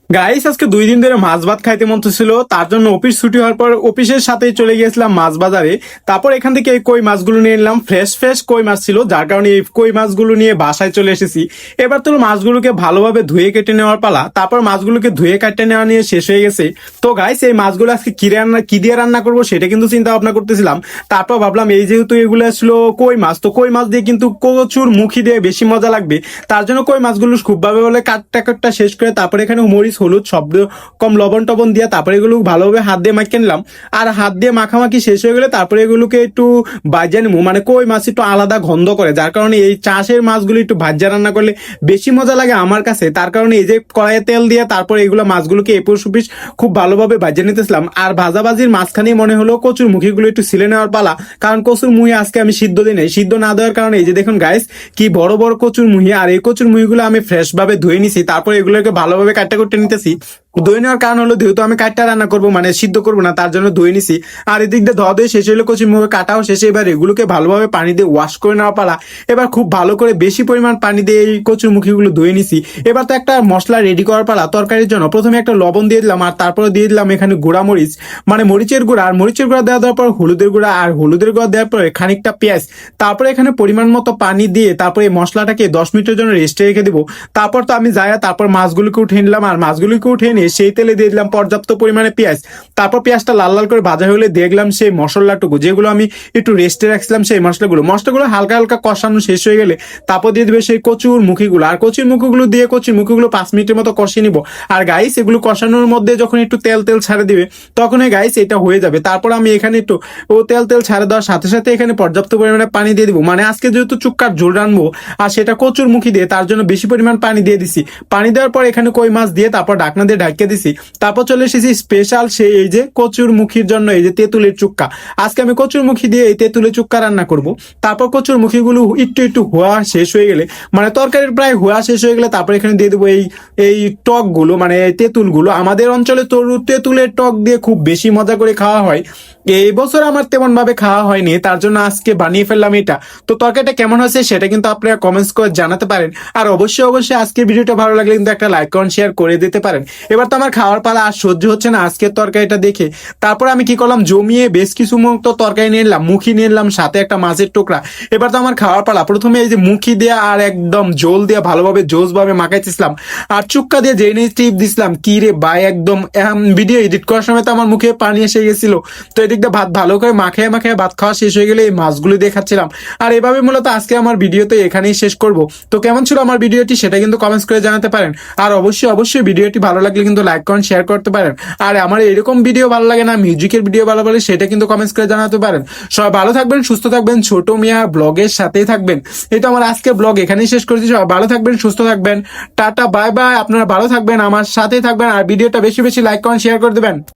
Guys আজকে 2 দিন ধরে মাছ ভাত খাইতে মন ছিল, তার জন্য অফিস ছুটি হওয়ার পর অফিসের সাথে চলে গিয়েছিলাম মাছ বাজারে। তারপর এখান থেকে এই কই মাছগুলো নিয়ে নিলাম। ফ্রেশ ফ্রেশ কই মাছ ছিল, যার কারণে এই কই মাছগুলো নিয়ে বাসায় চলে এসেছি। এবার তো মাছগুলোকে ভালোভাবে ধুয়ে কেটে নেওয়ার পালা। তারপর মাছগুলোকে ধুয়ে কেটে নেওয়া নিয়ে শেষ হয়ে গেছে। তো গাইস এই মাছগুলো আজকে কি দিয়ে রান্না করবো সেটা কিন্তু চিন্তা ভাবনা করতেছিলাম। তারপর ভাবলাম এই যেহেতু এগুলো আসলো কই মাছ, তো কই মাছ দিয়ে কিন্তু কচুর মুখি দিয়ে বেশি মজা লাগবে। তার জন্য কই মাছগুলো খুব ভাবে বলে কাটটা শেষ করে তারপরে এখানে মরিচ হলুদ শব্দ কম লবণ টবণ দিয়ে তারপরে এগুলো ভালোভাবে হাত দিয়ে মাখিয়ে নিলাম। আর হাত দিয়ে মাখামাখি শেষ হয়ে গেলে তারপরে এগুলোকে একটু ভাজা নিবো। মানে কই মাছ একটু আলাদা গন্ধ করে, যার কারণে এই চাষের মাছগুলো একটু ভাজা রান্না করলে বেশি মজা লাগে আমার কাছে। তার কারণে এই যে কড়াইয়ে তেল দিয়ে তারপরে এগুলো মাছগুলোকে এপিস ওপিস খুব ভালোভাবে ভাজা নিতেছিলাম। আর ভাজাভাজির মাঝখানেই মনে হলো কচুর মুখিগুলো একটু ছিলে নেওয়ার পালা, কারণ কচুর মুহি আজকে আমি সিদ্ধ দিই নাই। সিদ্ধ না দেওয়ার কারণে এই যে দেখুন গাইস কি বড় বড় কচুর মুহি, আর এই কচুর মুহিগুলো আমি ফ্রেশ ভাবে ধুয়ে নিছি। তারপরে এগুলোকে ভালোভাবে কাটতে করতে নিতেছি। ধুয়ে নেওয়ার কারণ হলো যেহেতু আমি কাটটা রান্না করবো, মানে সিদ্ধ করবো না, তার জন্য ধুয়ে নিছি। আর এদিক দিয়ে ধোয়া ধুয়ে শেষ হলো, কচুর মুখে কাটাও শেষে। এবার এগুলোকে ভালোভাবে পানি দিয়ে ওয়াশ করে নেওয়া পালা। এবার খুব ভালো করে বেশি পরিমাণ পানি দিয়ে এই কচুর মুখিগুলো ধুয়ে নিছি। এবার তো একটা মশলা রেডি করার পালা তরকারির জন্য। প্রথমে একটা লবণ দিয়ে দিলাম, আর তারপরে দিয়ে দিলাম এখানে গুঁড়া মরিচ, মানে মরিচের গুঁড়া। আর মরিচের গুঁড়া দেওয়ার পর হলুদের গুঁড়া, আর হলুদের গুঁড়া দেওয়ার পরে খানিকটা পেঁয়াজ। তারপরে এখানে পরিমাণ মতো পানি দিয়ে তারপরে এই মশলাটাকে 10 মিনিটের জন্য রেস্টে রেখে দিব। তারপর তো আমি যাই তারপর মাছগুলোকে উঠে নিলাম, আর মাছগুলোকে উঠে নিয়ে সেই তেলে দিয়ে দিলাম পর্যাপ্ত পরিমাণে পেঁয়াজ। তারপর পেঁয়াজটা লাল লাল করে ভাজা হলে দেখলাম সেই মশলাটুকু যেগুলো আমি একটু রেস্টে রাখছিলাম, সেই মশলাগুলো হালকা হালকা কষানো শেষ হয়ে গেলে তারপর দিয়ে দিবে সেই কচুর মুখিগুলো। আর কচুর মুখিগুলো দিয়ে কচুর মুখিগুলো 5 মিনিটের মতো কষিয়ে নিব। আর গাইস এগুলো কষানোর মধ্যে যখন একটু তেল তেল ছাড়ে দিবে তখন গাইস এটা হয়ে যাবে। তারপর আমি এখানে একটু তেল তেল ছাড়ে দেওয়ার সাথে সাথে এখানে পর্যাপ্ত পরিমাণে পানি দিয়ে দিব। মানে আজকে যেহেতু চুক্কার ঝোল রানবো আর সেটা কচুর মুখি দিয়ে, তার জন্য বেশি পরিমাণ পানি দিয়ে দিছি। পানি দেওয়ার পর এখানে কই মাছ দিয়ে তারপর ঢাকনা দিয়ে ঢাকিয়ে দিছি। তারপর চলে এসেছি স্পেশাল সেই এই যে কচুর মুখির জন্য এই যে তেঁতুলের চুক্কা। আজকে আমি কচুর মুখি দিয়ে এই তেঁতুলের চুক্কা রান্না করব। তারপর কচুর মুখিগুলো একটু একটু হওয়া শেষ হয়ে গেলে, মানে তরকারির প্রায় হওয়া শেষ হয়ে গেলে তারপর এখানে দিয়ে দেবো এই এই টকগুলো, মানে তেঁতুলগুলো। আমাদের অঞ্চলে তেঁতুলের টক দিয়ে খুব বেশি মজা করে খাওয়া হয়। এই বছর আমার তেমন ভাবে খাওয়া হয়নি, তার জন্য আজকে বানিয়ে ফেললাম এটা। তো তরকারিটা কেমন হয়েছে সেটা কিন্তু আপনারা কমেন্টস করে জানাতে পারেন। আর অবশ্যই আজকের ভিডিওটা ভালো লাগলে কিন্তু একটা লাইক কমেন্ট শেয়ার করে দিতে পারেন। এবার তো আমার খাওয়ার পালা আর সহ্য হচ্ছে না আজকের তরকারিটা দেখে। তারপর আমি কি করলাম, জমিয়ে বেশ কিছু মতো তরকারি নিয়ে নিলাম, মুখি নিয়ে নিলাম, সাথে একটা মাছের টুকরা। এবার তো আমার খাওয়ার পালা। প্রথমে এই যে মুখি দিয়ে আর একদম জোল দিয়ে ভালোভাবে জোস ভাবে মাখাইতেছিলাম, আর চুক্কা দিয়ে যে টিপ দিছিলাম কি রে ভাই, একদম ভিডিও এডিট করার সময় তো আমার মুখে পানি এসে গেছিল। তো এদিক দিয়ে ভাত ভালো করে মাখিয়ে মাখিয়ে ভাত খাওয়া শেষ হয়ে গেলে এই মাছগুলি দেখাচ্ছিলাম। আর এভাবে মূলত আজকে আমার ভিডিওতে এখানেই শেষ করব। তো কেমন ছিল আমার ভিডিওটি সেটা কিন্তু কমেন্টস করে জানাতে পারেন। আর অবশ্যই ভিডিওটি ভালো লাগলে কিন্তু লাইক করেন, শেয়ার করতে পারেন। আর আমার এরকম ভিডিও ভালো লাগে না, মিউজিকের ভিডিও ভালো লাগে সেটা কিন্তু কমেন্টস করে জানাতে পারেন। সবাই ভালো থাকবেন, সুস্থ থাকবেন, ছোট মিয়া ব্লগের সাথেই থাকবেন। এই তো আমার আজকে ব্লগ এখানেই শেষ করছি। সবাই ভালো থাকবেন, সুস্থ থাকবেন, টাটা বাই বাই। আপনারা ভালো থাকবেন, আমার সাথেই থাকবেন, আর ভিডিওটা বেশি বেশি লাইক করেন, শেয়ার করে দেবেন।